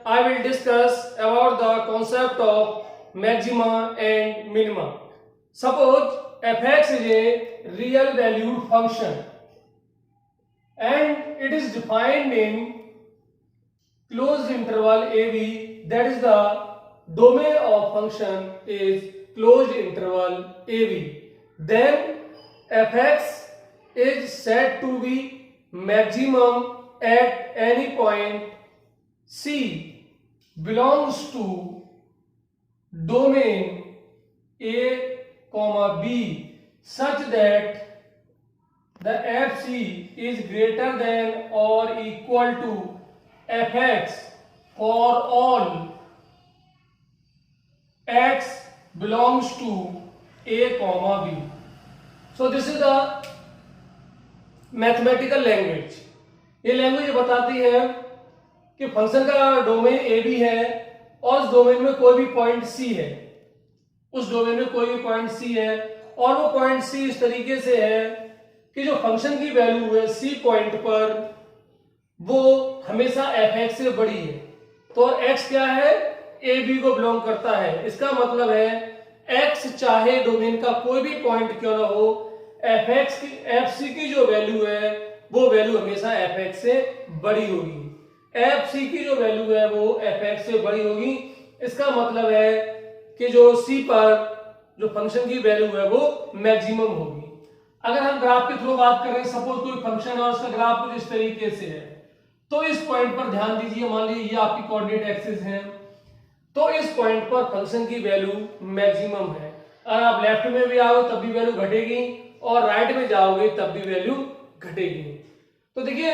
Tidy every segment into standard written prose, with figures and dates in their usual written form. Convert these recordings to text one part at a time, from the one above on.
I will discuss about the concept of maxima and minima. Suppose f(x) is a real valued function and it is defined in closed interval AB, that is the domain of function is closed interval AB. Then f(x) is said to be maximum at any point C belongs to domain A, B such that the FC is greater than or equal to fx for all x belongs to A, B. So this is the mathematical language. ये language बताती है कि function का domain A B है और उस domain में कोई भी पॉइंट सी है, उस डोमेन में कोई भी पॉइंट सी है और वो पॉइंट सी इस तरीके से है कि जो फंक्शन की वैल्यू है सी पॉइंट पर वो हमेशा एफ एक्स से बड़ी है। तो एक्स क्या है, ए बी को बिलोंग करता है। इसका मतलब है एक्स चाहे डोमेन का कोई भी पॉइंट क्यों ना हो, एफ एक्स की एफ सी की जो वैल्यू है वो वैल्यू हमेशा एफ एक्स से बड़ी होगी। एफ सी की जो वैल्यू है वो एफ एक्स से बड़ी होगी। इसका मतलब है कि जो सी पर जो फंक्शन की वैल्यू है वो मैक्सिमम होगी। अगर हम ग्राफ के थ्रू बात करें, सपोज कोई फंक्शन और उसका ग्राफ कुछ इस तरीके से है, तो इस पॉइंट पर ध्यान दीजिए, मान लीजिए ये आपकी कोऑर्डिनेट एक्सिस है, तो इस पॉइंट पर फंक्शन की वैल्यू मैक्सिमम है। अगर आप लेफ्ट में भी आओ तब भी वैल्यू घटेगी और राइट में जाओगे तब भी वैल्यू घटेगी। तो देखिए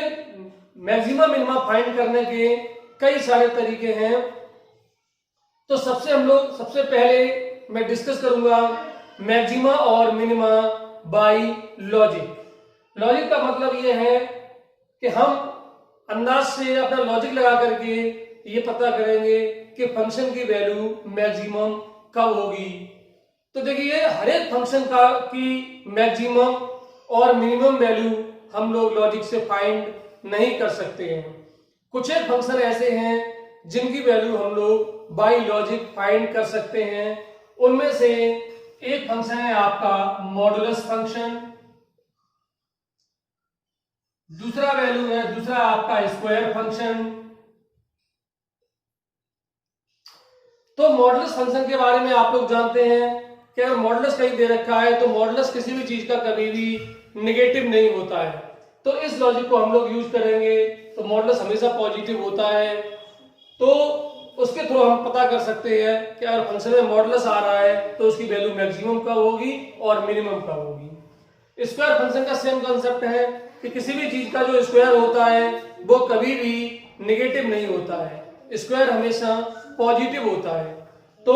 मैक्सिमा मिनिमा फाइंड करने के कई सारे तरीके हैं। तो सबसे पहले मैं डिस्कस करूंगा मैक्सिमा और मिनिमा बाय लॉजिक। लॉजिक का मतलब यह है कि हम अंदाज से अपना लॉजिक लगा करके ये पता करेंगे कि फंक्शन की वैल्यू मैक्सिमम कब होगी। तो देखिए हर एक फंक्शन की मैक्सिमम और मिनिमम वैल्यू हम लोग लॉजिक से फाइंड नहीं कर सकते हैं। कुछ एक फंक्शन ऐसे हैं जिनकी वैल्यू हम लोग बाय लॉजिक फाइंड कर सकते हैं। उनमें से एक फंक्शन है आपका मॉडुलस फंक्शन, दूसरा आपका स्क्वायर फंक्शन। तो मॉडुलस फंक्शन के बारे में आप लोग जानते हैं कि अगर मॉडुलस कहीं दे रखा है तो मॉडुलस किसी भी चीज का कभी भी नेगेटिव नहीं होता है। तो इस लॉजिक को हम लोग यूज करेंगे तो मॉडुलस हमेशा पॉजिटिव होता है। तो उसके थ्रू हम पता कर सकते हैं कि अगर फंक्शन में मॉडुलस आ रहा है तो उसकी वैल्यू मैक्सिमम कब होगी और मिनिमम कब होगी। स्क्वायर फंक्शन का सेम कंसेप्ट है कि किसी भी चीज का जो स्क्वायर होता है वो कभी भी नेगेटिव नहीं होता है, स्क्वायर हमेशा पॉजिटिव होता है। तो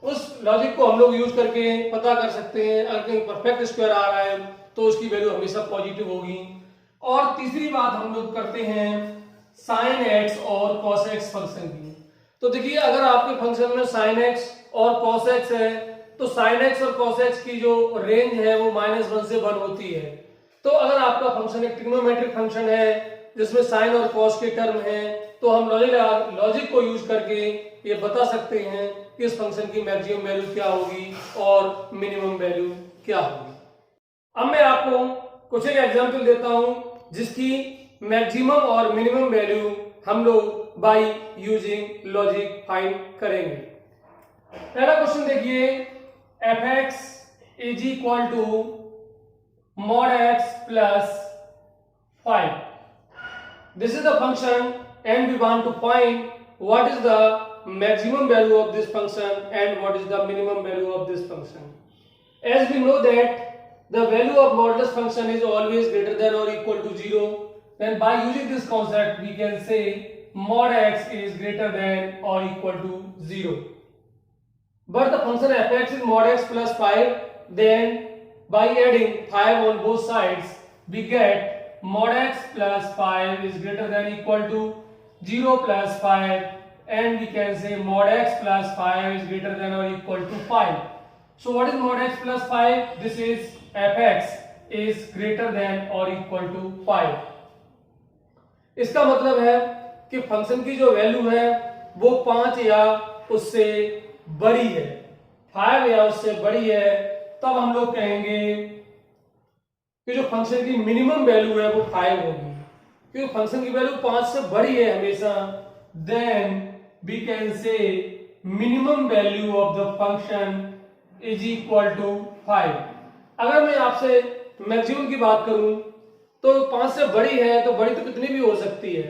उस लॉजिक को हम लोग यूज करके पता कर सकते हैं अगर कहीं परफेक्ट स्क्वायर आ रहा है तो उसकी वैल्यू हमेशा पॉजिटिव होगी। और तीसरी बात हम लोग करते हैं साइन एक्स और कॉस एक्स फंक्शन की। तो देखिए अगर आपके फंक्शन में साइन एक्स और कॉस एक्स है तो साइन एक्स और कॉस एक्स की जो रेंज है वो -1 से 1 होती है। तो अगर आपका फंक्शन एक ट्रिग्नोमेट्रिक फंक्शन है जिसमें साइन और कॉस के टर्म है तो हम लॉजिक को यूज करके ये बता सकते हैं कि इस फंक्शन की मैक्सिमम वैल्यू क्या होगी और मिनिमम वैल्यू क्या होगी। अब मैं आपको कुछ एक एग्जांपल देता हूं जिसकी मैक्सिमम और मिनिमम वैल्यू हम लोग बाय यूजिंग लॉजिक फाइंड करेंगे। पहला क्वेश्चन देखिए, f(x) is equal to mod x plus 5. This is the function and we want to find what is the maximum value of this function and what is the minimum value of this function. As we know that the value of modulus function is always greater than or equal to 0, then by using this concept we can say mod x is greater than or equal to 0. But the function f(x) is mod x plus 5, then by adding 5 on both sides we get mod x plus 5 is greater than equal to 0 plus 5, and we can say mod x plus 5 is greater than or equal to 5. So what is mod x plus 5? This is f(x) is greater than or equal to 5. इसका मतलब है कि function की जो value है वो 5 या उससे बड़ी है, 5 या उससे बड़ी है, तब हम लोग कहेंगे कि जो फंक्शन की मिनिमम वैल्यू है वो 5 होगी। क्योंकि फंक्शन की वैल्यू 5 से बड़ी है हमेशा, then we can say minimum value of the function is equal to 5। अगर मैं आपसे मैक्सिमम की बात करूं तो 5 से बड़ी है, तो बड़ी तो कितनी भी हो सकती है,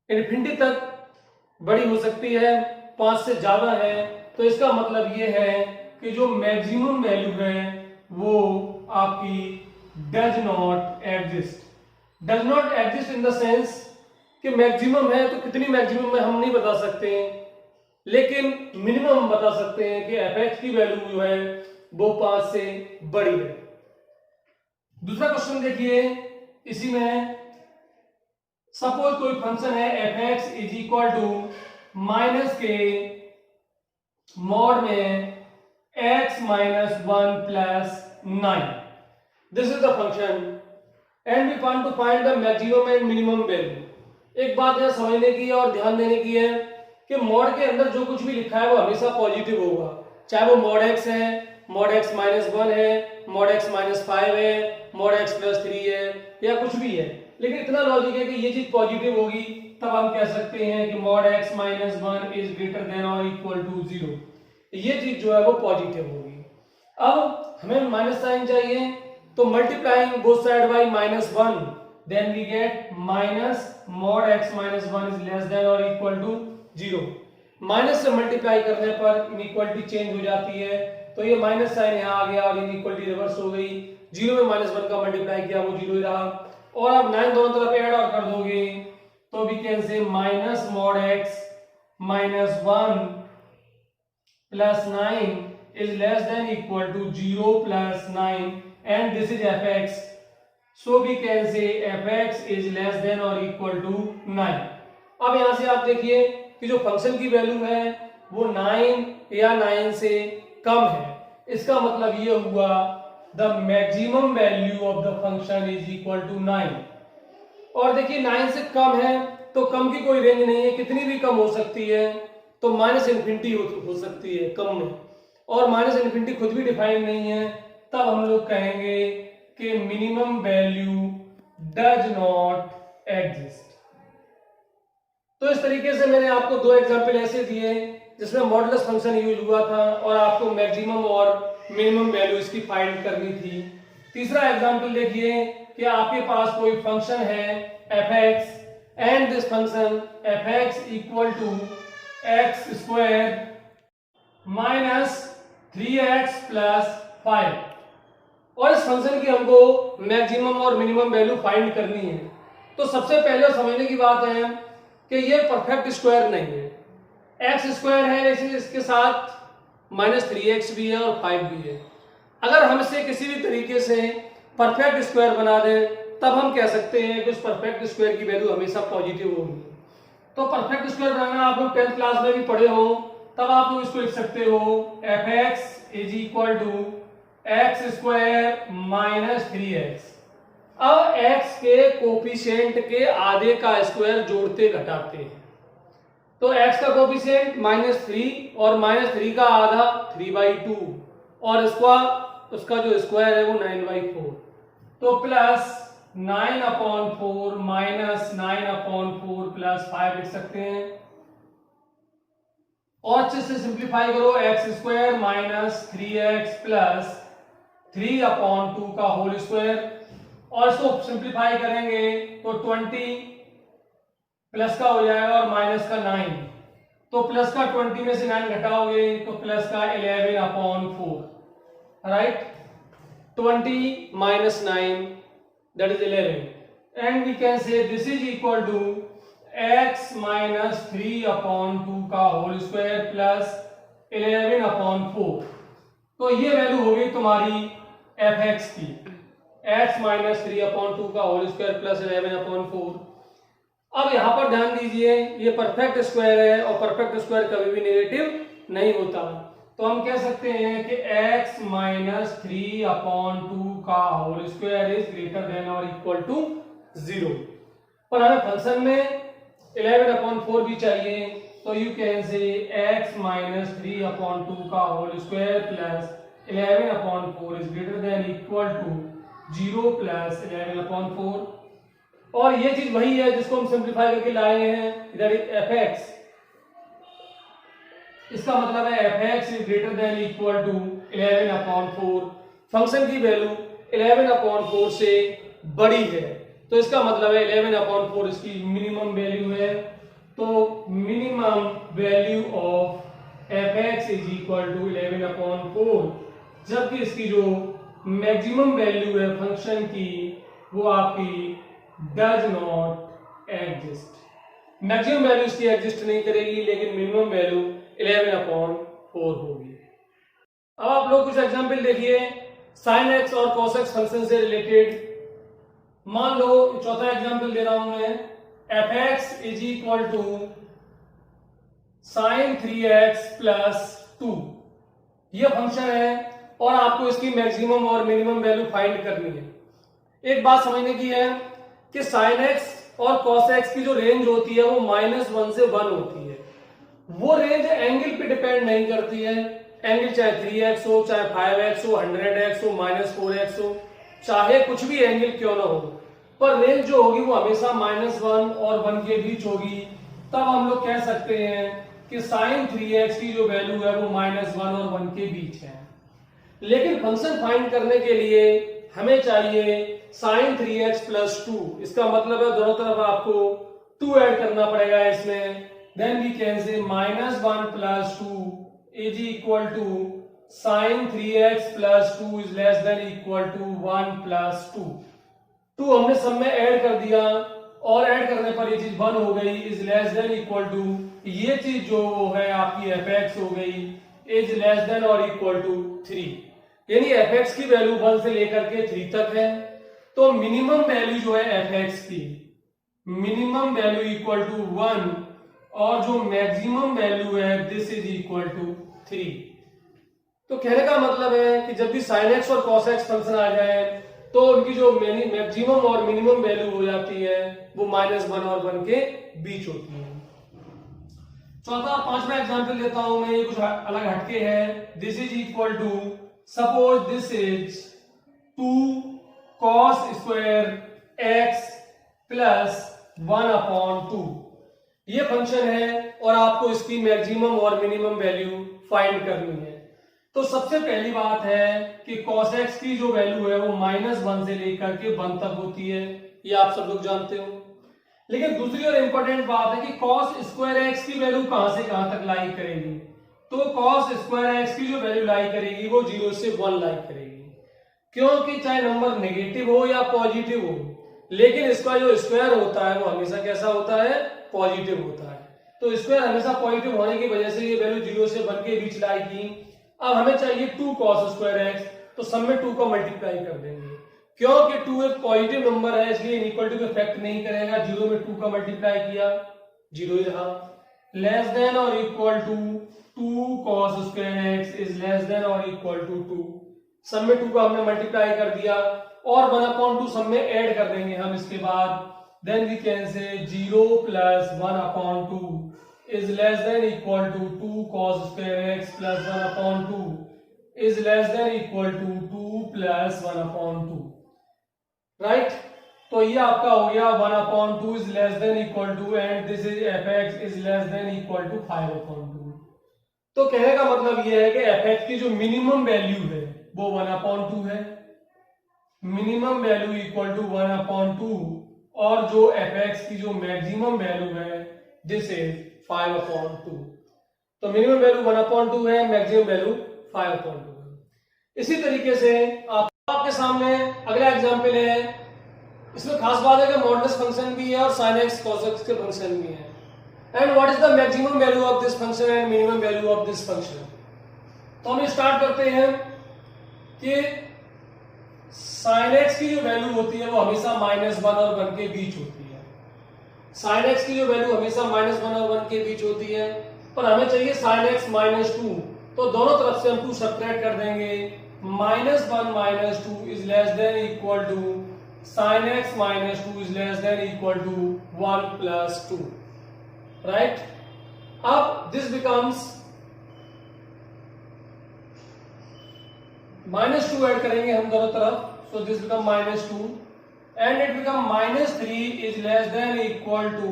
इन्फिनिटी तक बड़ी हो सकती है, 5 से ज्यादा है, तो इसका मतलब ये है कि जो मैक्सिमम वैल्यू है वो आपकी does not exist. Does not exist in the sense कि मैक्सिमम है तो कितनी मैक्सिमम है हम नहीं बता सकते, लेकिन मिनिमम हम बता सकते हैं कि fx की वैल्यू जो है वो 5 से बड़ी है। दूसरा क्वेश्चन देखिए, इसी में सपोज कोई फंक्शन है fx is equal to minus के मॉड में x minus 1 plus 9। This is the function and we want to find the maximum and minimum value. एक बात यहां समझने की और ध्यान देने की है कि मॉड के अंदर जो कुछ भी लिखा है वो हमेशा पॉजिटिव होगा, चाहे वो मॉड x है, मॉड x माइनस 1 है, मॉड x माइनस 5 है, मॉड x प्लस 3 है, या कुछ भी है, लेकिन इतना लॉजिक है कि ये चीज पॉजिटिव होगी, तब हम कह सकते हैं कि mod x minus 1 is greater than और इक्वल टू 0। ये चीज जो है वो पॉजिटिव होगी। अब हमें माइनस साइन चाहिए, तो multiplying both side by minus 1, then we get minus mod x minus 1 is less than और इक्वल टू 0। माइनस से मल्टीप्लाई करने पर इनइक्वालिटी चेंज हो जाती है, तो ये माइनस साइन यहाँ आ गया और इनइक्वालिटी रिवर्स हो गई। 0 में माइनस 1 का मल्टीप्लाई किया वो 0 ही रहा, और अब 9 दोनों तरफ ऐड और कर दोगे तो we can say minus mod x minus 1 plus 9 is less than equal to 0 plus 9 and this is fx, so we can say fx is less than or equal to 9। अब यहां से आप देखिए कि जो फंक्शन की वैल्यू है वो 9 या 9 से कम है, इसका मतलब ये हुआ the maximum value of the function is equal to 9। और देखिए 9 से कम है तो कम की कोई रेंज नहीं है, कितनी भी कम हो सकती है, तो माइनस इन्फिनिटी हो सकती है कम में, और माइनस इन्फिनिटी खुद भी डिफाइन नहीं है, तब हम लोग कहेंगे कि minimum value does not exist. तो इस तरीके से मैंने आपको 2 एग्जांपल ऐसे दिए जिसमें मॉडुलस फंक्शन यूज हुआ था और आपको मैक्सिमम और मिनिमम वैल्यू इसकी फाइंड करनी थी। तीसरा एग्जांपल देखिए कि आपके पास कोई फंक्शन है fx and this function fx equal to x square minus 3x plus 5, और इस फंक्शन की हमको मैक्सिमम और मिनिमम वैल्यू फाइंड करनी है। तो सबसे पहले समझने की बात है कि ये परफेक्ट स्क्वायर नहीं है, एक्स स्क्वायर है लेकिन इसके साथ माइनस 3x भी है और 5 भी है। अगर हम इसे किसी भी तरीके से परफेक्ट स्क्वायर बना दें तब हम कह सकते हैं कि उस परफेक्ट स्क्वायर की वैल्यू हमेशा पॉजिटिव होगी। तो परफेक्ट स्क्वायर बनाना आप लोग 10th क्लास में भी पढ़े हो, तब आप लोग इसको लिख सकते हो fx is equal to x square minus 3x। अब x के कोफिशिएंट के आधे का स्क्वायर जोड़ते घटाते हैं, तो x का कोफिशिएंट -3 और -3 का आधा 3/2 और उसका जो स्क्वायर है वो 9/4, तो प्लस 9/4 माइनस 9/4 प्लस 5 लिख सकते हैं। और अच्छे से सिंप्लीफाई करो, x square minus 3x plus 3/2 का होल स्क्वायर, और इसको सिंप्लीफाई करेंगे तो 20 प्लस का हो जाएगा और माइनस का 9, तो प्लस का 20 में से 9 घटाओगे तो प्लस का 11/4, राइट। 20 माइनस 9 that is 11, and we can say this is equal to x minus 3/2 का होल स्क्वायर प्लस 11/4। तो ये वैल्यू होगी तुम्हारी fx की, x माइनस 3/2 का होल स्क्वायर प्लस 11/4। अब यहां पर ध्यान दीजिए ये परफेक्ट स्क्वायर है और परफेक्ट स्क्वायर कभी भी नेगेटिव नहीं होता, तो हम कह सकते हैं कि x माइनस 3/2 का whole square is greater than और इक्वल टू 0। पर हमें फंक्शन में 11/4 भी चाहिए, तो you can say x minus 3/2 का whole square plus 11/4 is greater than equal to 0 plus 11/4। और ये चीज वही है जिसको हम सिंप्लीफाई करके लाए हैं इधर fx, इसका मतलब है fx is greater than equal to 11/4। Function की वैल्यू 11/4 से बड़ी है, तो इसका मतलब है 11/4 इसकी मिनिमम वैल्यू है। तो minimum value of fx is equal to 11/4, जबकि इसकी जो मैक्सिमम वैल्यू है फंक्शन की वो आपकी does not exist. Maximum value इसकी एग्जिस्ट नहीं करेगी, लेकिन मिनिमम वैल्यू 11/4 होगी। अब आप लोग कुछ एग्जांपल देखिए sin x और cos x फंक्शन से रिलेटेड। मान लो चौथा एग्जांपल दे रहा हूं मैं, fx is equal to sin 3x plus 2, यह फंक्शन है और आपको इसकी मैक्सिमम और मिनिमम वैल्यू फाइंड करनी है। एक बात समझने की है कि sin x और cos x की जो रेंज होती है वो -1 से 1 होती है। वो रेंज एंगल पे डिपेंड नहीं करती है, एंगल चाहे 3x हो, चाहे 5x हो, 100x हो, -4x हो, चाहे कुछ भी एंगल क्यों ना हो, पर रेंज जो होगी वो हमेशा -1 और 1 के बीच होगी। तब हम लोग कह सकते हैं कि sin 3x की जो वैल्यू है वो -1 और 1 के बीच है। लेकिन फंक्शन फाइंड करने के लिए हमें चाहिए sin 3x प्लस 2, इसका मतलब है दोनों तरफ आपको 2 ऐड करना पड़ेगा इसमें। Then we can say -1 plus 2 is equal to sin 3x plus 2 is less than equal to 1 plus 2। 2 हमने सब में ऐड कर दिया और ऐड करने पर ये चीज 1 हो गई, is less than equal to, ये चीज जो है आपकी fx हो गई इज लेस देन और इक्वल टू 3, यानी fx की वैल्यू 1 से लेकर के 3 तक है। तो मिनिमम वैल्यू जो है fx की, मिनिमम वैल्यू इक्वल टू 1 और जो मैक्सिमम वैल्यू है दिस इज इक्वल टू 3। तो कहने का मतलब है कि जब भी sin x और cos x फंक्शन आ जाए तो उनकी जो मैक्सिमम और मिनिमम वैल्यू हो जाती है वो -1 और 1 के बीच होती है। चौथा और पांचवा एग्जांपल लेता हूं मैं, ये कुछ अलग हटके है। This is equal to, suppose this is 2 cos square x plus 1/2, ये फंक्शन है और आपको इसकी मैक्सिमम और मिनिमम वैल्यू फाइंड करनी है। तो सबसे पहली बात है कि cos x की जो वैल्यू है वो -1 से लेकर के 1 तक होती है, ये आप सब लोग जानते हो। लेकिन दूसरी और इंपॉर्टेंट बात है कि cos स्क्वायर x की वैल्यू कहां से कहां तक लाई करेगी। तो cos स्क्वायर x की जो वैल्यू लाई करेगी वो 0 से 1 लाई करेगी, क्योंकि चाहे नंबर नेगेटिव हो या पॉजिटिव हो, लेकिन इसका जो स्क्वायर होता है वो हमेशा कैसा होता है, पॉजिटिव होता है। तो स्क्वायर हमेशा पॉजिटिव होने की वजह से ये वैल्यू 0 से 1 के बीच लाएगी। अब हमें चाहिए 2 cos स्क्वायर x, तो सब में 2 को मल्टीप्लाई कर देंगे, क्योंकि 2 एक पॉजिटिव नंबर है इसलिए इनइक्वालिटी को इफेक्ट नहीं करेगा। 0 में 2 का मल्टीप्लाई किया, 0 ही रहा। लेस देन और equal to 2 cos square x is less than और इक्वल टू 2, सब में 2 का हमने मल्टीप्लाई कर दिया और 1/2 सब में ऐड कर देंगे हम इसके बाद। Then we can say 0 plus 1/2 is less than equal to 2 cos square x plus 1/2 is less than equal to 2 plus 1/2, right? तो ये आपका हो गया 1/2 is less than equal to and this is fx is less than equal to 5/2। तो कहने का मतलब ये है कि fx की जो मिनिमम वैल्यू है वो 1/2 है, मिनिमम वैल्यू इक्वल टू 1/2, और जो fx की जो मैक्सिमम वैल्यू है दिस इज 5/2। तो मिनिमम वैल्यू 1/2 है, मैक्सिमम वैल्यू 5/2 है। इसी तरीके से आपके सामने अगला एग्जांपल है। इसमें खास बात है कि मॉडुलस फंक्शन भी है और sin x cos x के फंक्शन भी है। And what is the maximum value of this function and minimum value of this function. तो हम स्टार्ट करते हैं कि sin x की जो वैल्यू होती है वो हमेशा -1 और 1 के बीच होती है। sin x की जो वैल्यू हमेशा -1 और 1 के बीच होती है, पर हमें चाहिए sin x -2, तो दोनों तरफ से हम 2 सब्ट्रैक्ट कर देंगे। -1 - 2 is less than equal to sin x -2 is less than equal to 1 + 2। Right. अब दिस बिकम्स -2 ऐड करेंगे हम दोनों तरफ, so this become -2 and it become -3 is less than equal to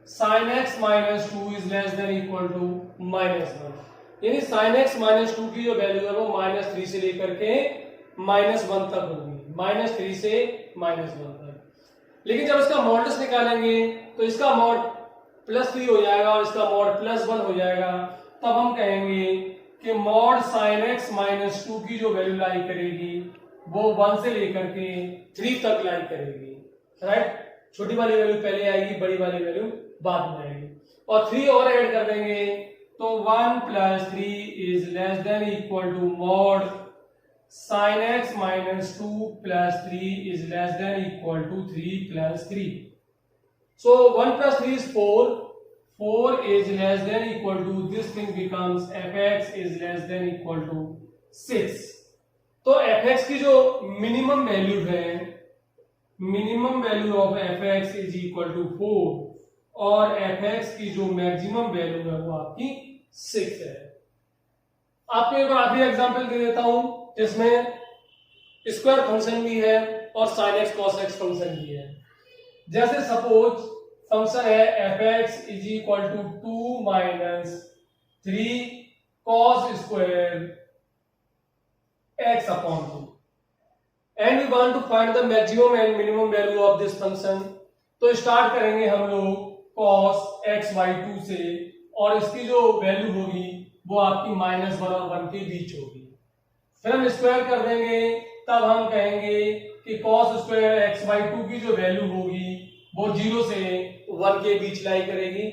sin x -2 is less than equal to -1, यानी sin x -2 की जो value है वो -3 से लेकर के -1 तक होगी, -3 से -1 तक। लेकिन जब इसका मॉडुलस निकालेंगे तो इसका मॉड +3 हो जाएगा और इसका मॉड +1 हो जाएगा, तब हम कहेंगे कि मॉड sin x -2 की जो वैल्यू लाई करेगी वो 1 से लेकर के 3 तक लाई करेगी, राइट। छोटी वाली वैल्यू पहले आएगी, बड़ी वाली वैल्यू बाद में आएगी, और 3 और ऐड कर देंगे तो 1 + 3 is less than equal to mod sin x -2 + 3 is less than equal to 3 + 3। So 1 + 3 is 4. 4 is less than equal to, this thing becomes fx is less than equal to 6. तो fx की जो minimum value है, minimum value of fx is equal to 4 और fx की जो maximum value है वो आपकी 6 है। आपको एक आखिरी एग्जांपल दे देता हूं जिसमें स्क्वायर फंक्शन भी है और sin x cos x function भी है। जैसे सपोज फंक्शन है fx is equal to 2 - 3 cos square x upon 2 and we want to find the maximum and minimum value of this function. तो स्टार्ट करेंगे हम लोग cos x/2 से, और इसकी जो वैल्यू होगी वो आपकी -1 और 1 के बीच होगी। फिर हम स्क्वायर कर देंगे, तब हम कहेंगे कि cos स्क्वायर x/2 की जो वैल्यू होगी वो 0 से 1 के बीच लाई करेगी।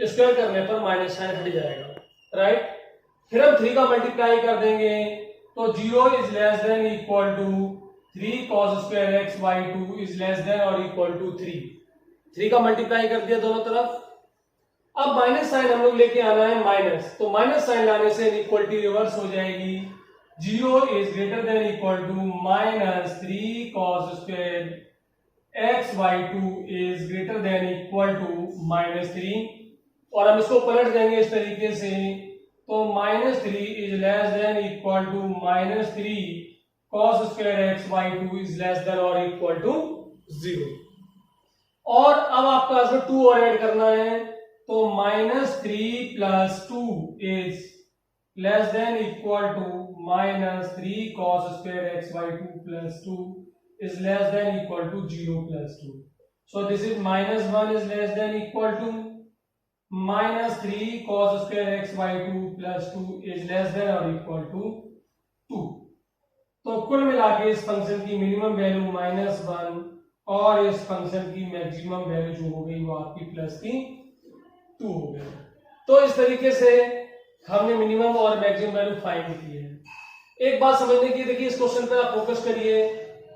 स्क्वायर करने पर माइनस साइन हट जाएगा, राइट। फिर हम 3 का मल्टीप्लाई कर देंगे तो 0 is less than equal to 3 cos square x/2 is less than और इक्वल टू 3 का मल्टीप्लाई कर दिया दोनों तरफ। अब माइनस साइन हम लोग लेके आना है माइनस, तो माइनस साइन लाने से इक्वलिटी रिवर्स हो जाएगी। 0 is greater than equal to -3 cos square x/2 is greater than equal to -3, और हम इसको पलट देंगे इस तरीके से, तो -3 is less than equal to -3 cos square x/2 is less than और इक्वल टू 0। और अब आपका इसमें 2 और ऐड करना है, तो -3 + 2 is less than equal to -3 cos square x/2 + 2 is less than equal to 0 + 2. So this is -1 is less than equal to -3 cos square x/2 + 2 is less than or equal to 2. तो कुल मिला के इस function की minimum value -1 और इस function की maximum value जो हो गई वो आपकी +2 हो गई। तो इस तरीके से हमने मिनिमम और मैक्सिमम वैल्यू फाइंड की है। एक बात समझने की, देखिए इस क्वेश्चन पे आप फोकस करिए,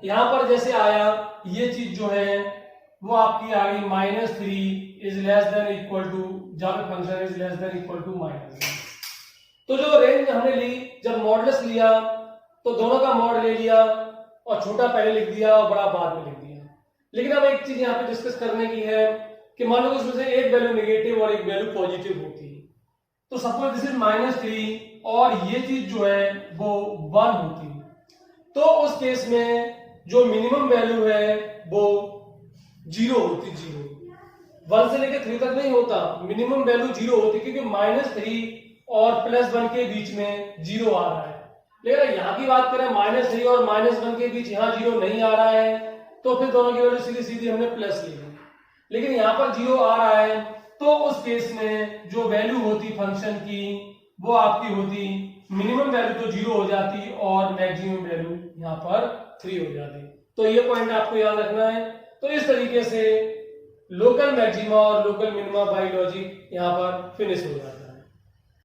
यहां पर जैसे आया ये चीज जो है वो आपकी आ गई -3 is less than equal to, जहां पे function is less than equal to -1। तो जो रेंज हमने ली, जब मॉडुलस लिया तो दोनों का मॉड ले लिया और छोटा पहले लिख दिया और बड़ा बाद में लिख दिया। लेकिन अब एक चीज यहाँ पे डिस्कस करने की है कि मान लो उसमें से एक वैल्यू नेगेटिव और एक वैल्यू पॉजिटिव होती है, तो सपोज दिस इज -3 और ये चीज जो है वो 1 होती है, तो उस केस में जो मिनिमम वैल्यू है वो 0 होती, 0 1 से लेकर 3 तक नहीं होता, मिनिमम वैल्यू 0 होती, क्योंकि -3 और +1 के बीच में 0 आ रहा है। लेकिन यहाँ की बात करें -3 और -1 के बीच यहाँ 0 नहीं आ रहा है, तो फिर दोनों की वैल्यू सीधी सीधी हमने प्लस ली है। लेकिन यहाँ पर 0 आ रहा है, तो उस केस में जो वैल्यू होती फंक्शन की वो आपकी होती, मिनिमम वैल्यू तो 0 हो जाती और मैक्सिमम वैल्यू यहाँ पर 3 हो जाती। तो ये पॉइंट आपको याद रखना है। तो इस तरीके से लोकल मैक्सिमा और लोकल मिनिमा बाय लॉजिक यहाँ पर फिनिश हो जाता है।